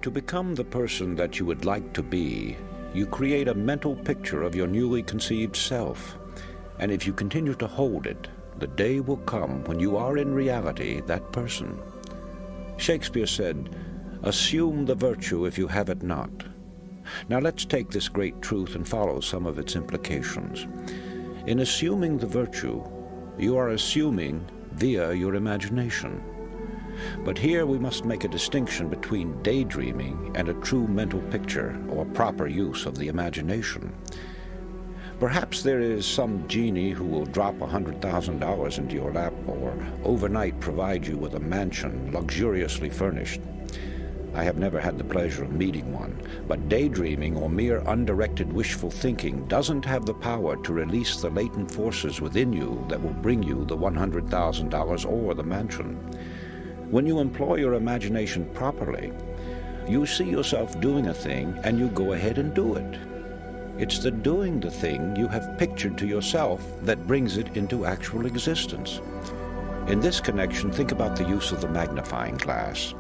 To become the person that you would like to be, you create a mental picture of your newly conceived self. And if you continue to hold it, the day will come when you are in reality that person. Shakespeare said, "Assume the virtue if you have it not." Now let's take this great truth and follow some of its implications. In assuming the virtue, you are assuming via your imagination. But here we must make a distinction between daydreaming and a true mental picture or proper use of the imagination. Perhaps there is some genie who will drop $100,000 into your lap or overnight provide you with a mansion luxuriously furnished. I have never had the pleasure of meeting one, but daydreaming or mere undirected wishful thinking doesn't have the power to release the latent forces within you that will bring you the $100,000 or the mansion. When you employ your imagination properly, you see yourself doing a thing and you go ahead and do it. It's the doing the thing you have pictured to yourself that brings it into actual existence. In this connection, think about the use of the magnifying glass.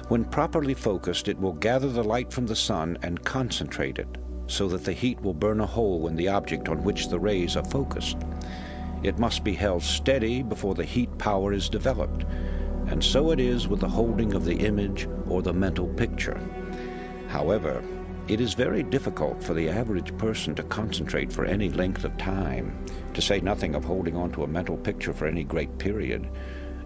When properly focused, it will gather the light from the sun and concentrate it, so that the heat will burn a hole in the object on which the rays are focused. It must be held steady before the heat power is developed, and so it is with the holding of the image or the mental picture. However, it is very difficult for the average person to concentrate for any length of time, to say nothing of holding on to a mental picture for any great period.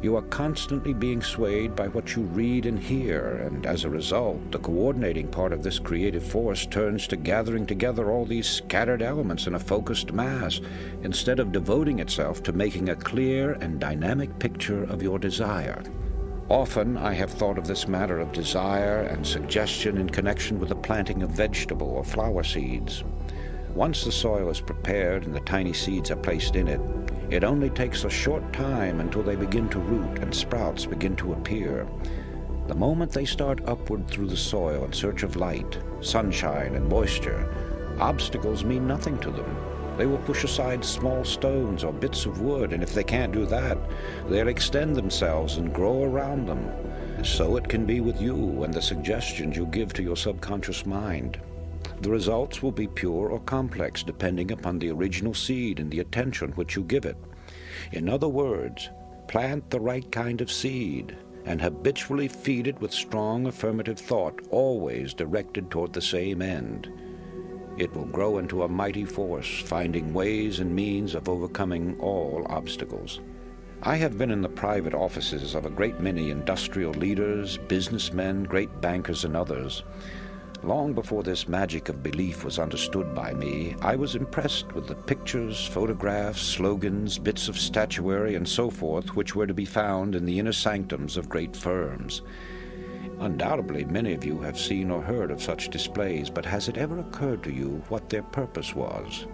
You are constantly being swayed by what you read and hear, and as a result, the coordinating part of this creative force turns to gathering together all these scattered elements in a focused mass, instead of devoting itself to making a clear and dynamic picture of your desire. Often I have thought of this matter of desire and suggestion in connection with the planting of vegetable or flower seeds. Once the soil is prepared and the tiny seeds are placed in it, it only takes a short time until they begin to root and sprouts begin to appear. The moment they start upward through the soil in search of light, sunshine, and moisture, obstacles mean nothing to them. They will push aside small stones or bits of wood, and if they can't do that, they'll extend themselves and grow around them. So it can be with you and the suggestions you give to your subconscious mind. The results will be pure or complex, depending upon the original seed and the attention which you give it. In other words, plant the right kind of seed and habitually feed it with strong affirmative thought, always directed toward the same end. It will grow into a mighty force, finding ways and means of overcoming all obstacles. I have been in the private offices of a great many industrial leaders, businessmen, great bankers, and others. Long before this magic of belief was understood by me, I was impressed with the pictures, photographs, slogans, bits of statuary, and so forth which were to be found in the inner sanctums of great firms. Undoubtedly, many of you have seen or heard of such displays, but has it ever occurred to you what their purpose was?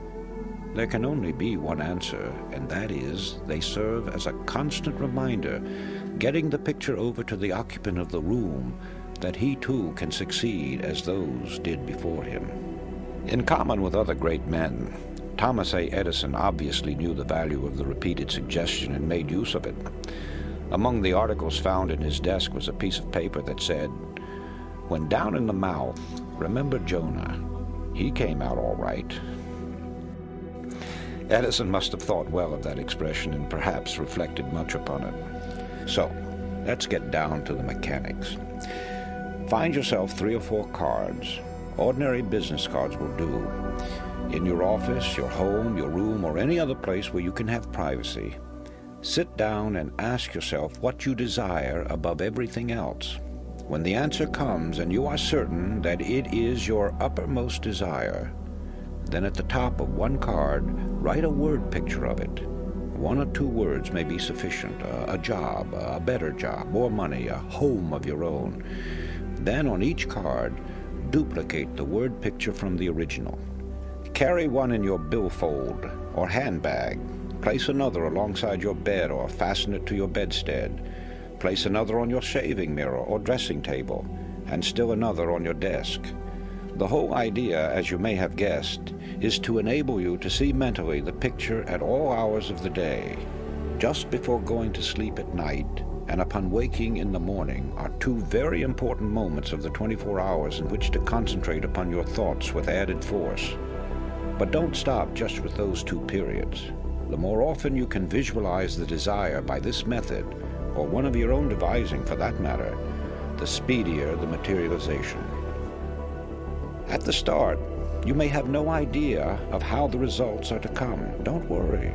There can only be one answer, and that is, they serve as a constant reminder, getting the picture over to the occupant of the room, that he too can succeed as those did before him. In common with other great men, Thomas A. Edison obviously knew the value of the repeated suggestion and made use of it. Among the articles found in his desk was a piece of paper that said, "When down in the mouth, remember Jonah. He came out all right." Edison must have thought well of that expression and perhaps reflected much upon it. So, let's get down to the mechanics. Find yourself 3 or 4 cards. Ordinary business cards will do. In your office, your home, your room, or any other place where you can have privacy. Sit down and ask yourself what you desire above everything else. When the answer comes and you are certain that it is your uppermost desire, then at the top of one card, write a word picture of it. 1 or 2 words may be sufficient. A job, a better job, more money, a home of your own. Then on each card, duplicate the word picture from the original. Carry one in your billfold or handbag. Place another alongside your bed or fasten it to your bedstead. Place another on your shaving mirror or dressing table, and still another on your desk. The whole idea, as you may have guessed, is to enable you to see mentally the picture at all hours of the day. Just before going to sleep at night, and upon waking in the morning are two very important moments of the 24 hours in which to concentrate upon your thoughts with added force. But don't stop just with those two periods. The more often you can visualize the desire by this method, or one of your own devising for that matter, the speedier the materialization. At the start, you may have no idea of how the results are to come. Don't worry.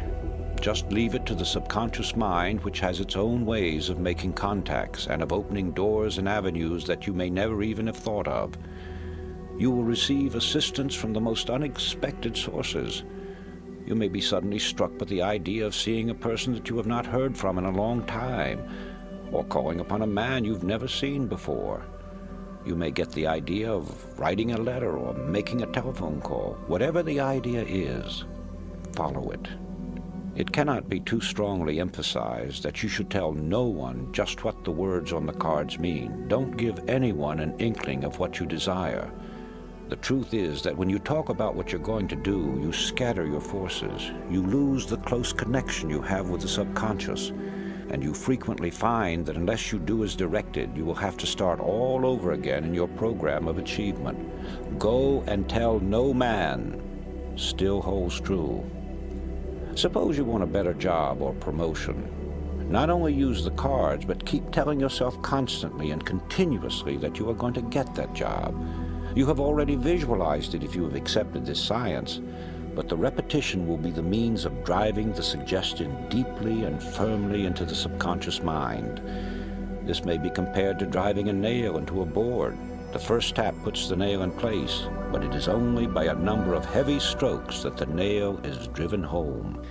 Just leave it to the subconscious mind, which has its own ways of making contacts and of opening doors and avenues that you may never even have thought of. You will receive assistance from the most unexpected sources. You may be suddenly struck with the idea of seeing a person that you have not heard from in a long time, or calling upon a man you've never seen before. You may get the idea of writing a letter or making a telephone call. Whatever the idea is, follow it. It cannot be too strongly emphasized that you should tell no one just what the words on the cards mean. Don't give anyone an inkling of what you desire. The truth is that when you talk about what you're going to do, you scatter your forces. You lose the close connection you have with the subconscious, and you frequently find that unless you do as directed, you will have to start all over again in your program of achievement. Go and tell no man still holds true. Suppose you want a better job or promotion. Not only use the cards, but keep telling yourself constantly and continuously that you are going to get that job. You have already visualized it if you have accepted this science, but the repetition will be the means of driving the suggestion deeply and firmly into the subconscious mind. This may be compared to driving a nail into a board. The first tap puts the nail in place, but it is only by a number of heavy strokes that the nail is driven home.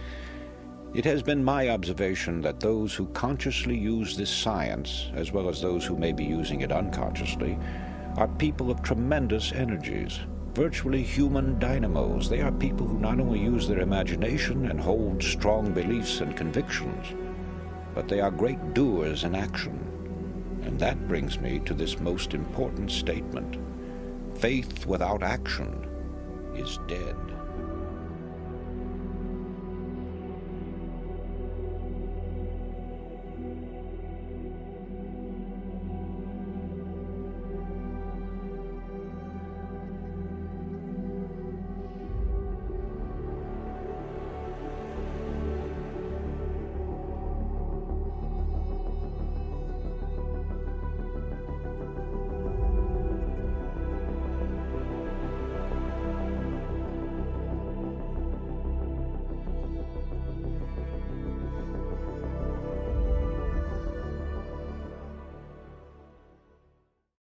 It has been my observation that those who consciously use this science, as well as those who may be using it unconsciously, are people of tremendous energies, virtually human dynamos. They are people who not only use their imagination and hold strong beliefs and convictions, but they are great doers in action. And that brings me to this most important statement. Faith without action is dead.